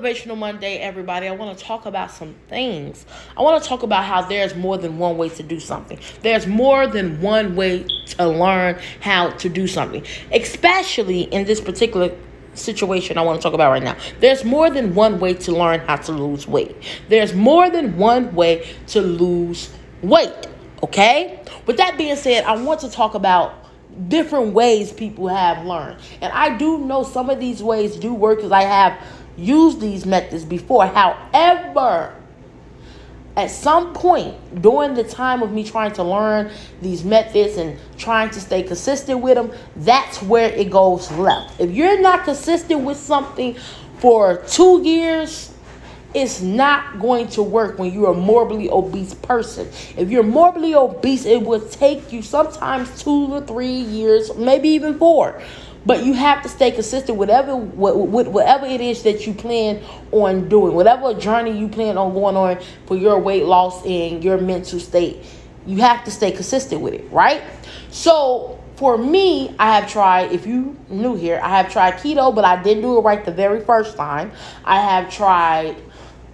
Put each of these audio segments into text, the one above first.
Motivational Monday, everybody. I want to talk about some things. I want to talk about how there's more than one way to do something. There's more than one way to learn how to do something, especially in this particular situation I want to talk about right now. There's more than one way to learn how to lose weight. There's more than one way to lose weight, okay? With that being said, I want to talk about different ways people have learned. And I do know some of these ways do work because I have used these methods before. However, at some point during the time of me trying to learn these methods and trying to stay consistent with them, that's where it goes left. If you're not consistent with something for 2 years, it's not going to work when you're a morbidly obese person. If you're morbidly obese, it will take you sometimes 2 to 3 years, maybe even 4. But you have to stay consistent with whatever it is that you plan on doing, whatever journey you plan on going on for your weight loss and your mental state. You have to stay consistent with it, right? So for me, I have tried, if you new here, I have tried keto, but I didn't do it right the very first time. I have tried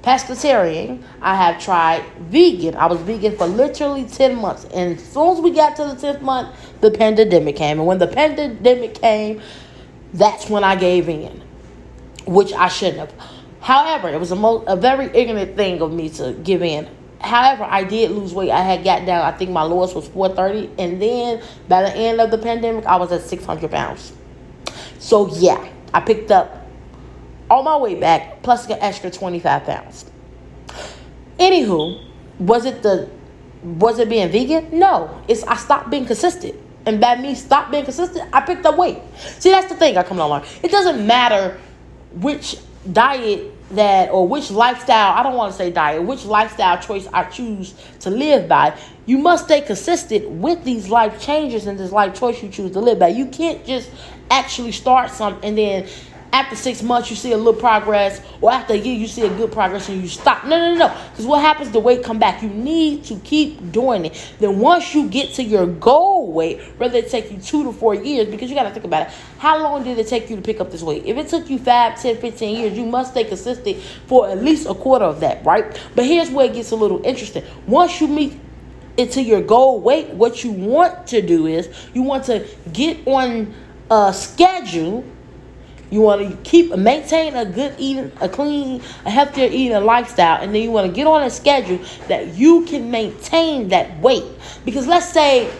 pescatarian. I have tried vegan. I was vegan for literally 10 months. And as soon as we got to the 10th month, the pandemic came. And when the pandemic came, that's when I gave in, which I shouldn't have. However, it was a very ignorant thing of me to give in. However, I did lose weight. I had got down, I think my lowest was 430. And then by the end of the pandemic, I was at 600 pounds. So yeah, I picked up all my weight back, plus an extra 25 pounds. Anywho, was it being vegan? No. I stopped being consistent. And by me stop being consistent, I picked up weight. See, that's the thing I come to learn. It doesn't matter which diet or which lifestyle, I don't want to say diet, which lifestyle choice I choose to live by. You must stay consistent with these life changes and this life choice you choose to live by. You can't just actually start something and then after 6 months, you see a little progress, or after a year, you see a good progress, and you stop. No. Because what happens, the weight come back. You need to keep doing it. Then once you get to your goal weight, whether it take you 2 to 4 years, because you got to think about it. How long did it take you to pick up this weight? If it took you 5, 10, 15 years, you must stay consistent for at least a quarter of that, right? But here's where it gets a little interesting. Once you meet into your goal weight, what you want to do is you want to get on a schedule. You want to maintain a good eating, a clean, a healthier eating lifestyle. And then you want to get on a schedule that you can maintain that weight. Because let's say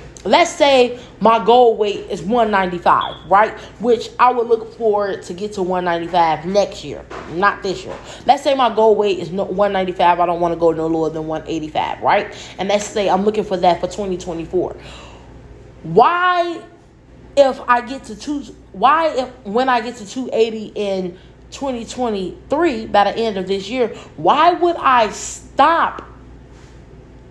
my goal weight is 195, right? Which I would look forward to get to 195 next year, not this year. Let's say my goal weight is 195. I don't want to go no lower than 185, right? And let's say I'm looking for that for 2024. When I get to 280 in 2023 by the end of this year, why would I stop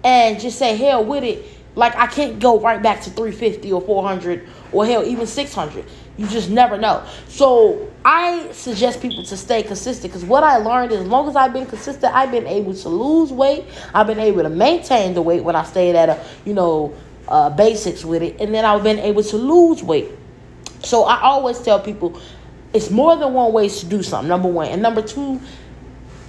and just say hell with it? Like I can't go right back to 350 or 400 or hell even 600. You just never know. So I suggest people to stay consistent, because what I learned is as long as I've been consistent, I've been able to lose weight. I've been able to maintain the weight when I stayed at a basics with it, and then I've been able to lose weight. So I always tell people it's more than one way to do something, number one. And number two,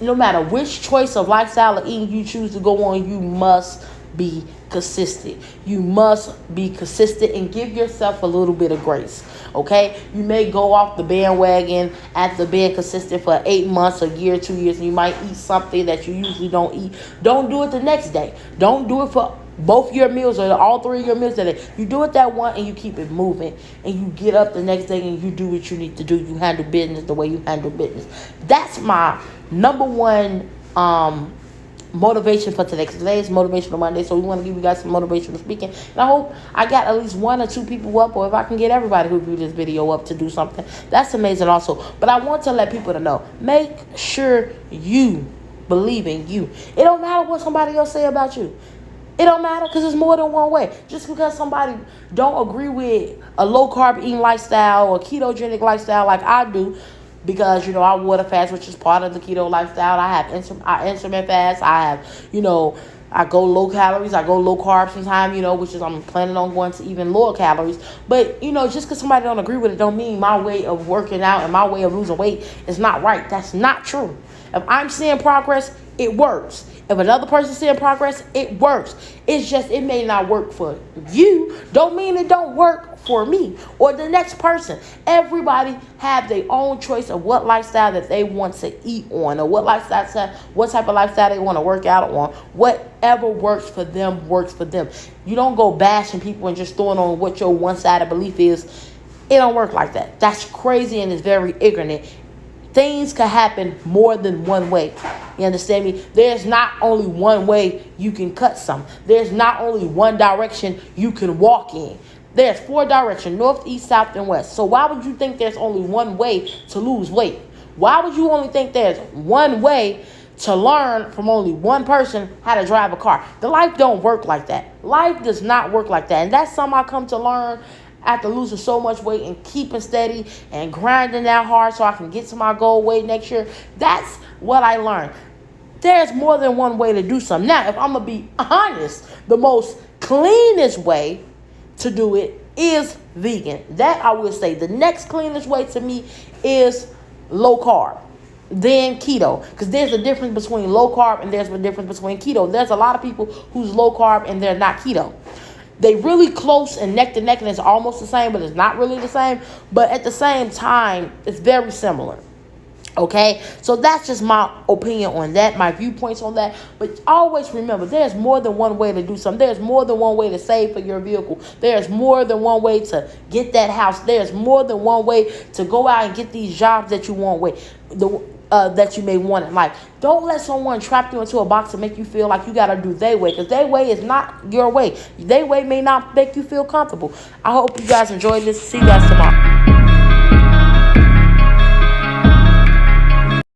no matter which choice of lifestyle or eating you choose to go on, you must be consistent. You must be consistent and give yourself a little bit of grace, okay? You may go off the bandwagon after being consistent for 8 months, a year, 2 years, and you might eat something that you usually don't eat. Don't do it the next day. Don't do it for both your meals or all 3 of your meals today. You do it that one and you keep it moving, and you get up the next day and you do what you need to do. You handle business the way you handle business. That's my number one motivation for today. Today is Motivational Monday, so we want to give you guys some motivational speaking. And I hope I got at least 1 or 2 people up, or if I can get everybody who view this video up to do something, that's amazing also. But I want to let people to know, make sure you believe in you. It don't matter what somebody else say about you. It don't matter, because it's more than one way. Just because somebody don't agree with a low-carb eating lifestyle or ketogenic lifestyle like I do, because, I water fast, which is part of the keto lifestyle. I have intermittent fast. I have, I go low calories. I go low carb sometimes, which is I'm planning on going to even lower calories. But, just because somebody don't agree with it don't mean my way of working out and my way of losing weight is not right. That's not true. If I'm seeing progress, it works. If another person's seeing progress, it works. It's just it may not work for you. Don't mean it don't work for me or the next person. Everybody have their own choice of what lifestyle that they want to eat on, or what type of lifestyle they want to work out on. Whatever works for them works for them. You don't go bashing people and just throwing on what your one-sided belief is. It don't work like that. That's crazy and it's very ignorant. Things can happen more than one way. You understand me? There's not only one way you can cut some. There's not only one direction you can walk in. There's 4 directions: north, east, south, and west. So why would you think there's only one way to lose weight? Why would you only think there's one way to learn from only one person how to drive a car? The life don't work like that. Life does not work like that. And that's something I come to learn after losing so much weight and keeping steady and grinding that hard so I can get to my goal weight next year. That's what I learned. There's more than one way to do something. Now, if I'm going to be honest, the most cleanest way to do it is vegan. That I will say. The next cleanest way to me is low carb, then keto. Because there's a difference between low carb and there's a difference between keto. There's a lot of people who's low carb and they're not keto. They really close and neck to neck, and it's almost the same, but it's not really the same. But at the same time, it's very similar. Okay? So that's just my opinion on that, my viewpoints on that. But always remember, there's more than one way to do something. There's more than one way to save for your vehicle. There's more than one way to get that house. There's more than one way to go out and get these jobs that you want that you may want in life. Don't let someone trap you into a box and make you feel like you got to do their way, because their way is not your way. Their way may not make you feel comfortable. I hope you guys enjoyed this. See you guys tomorrow.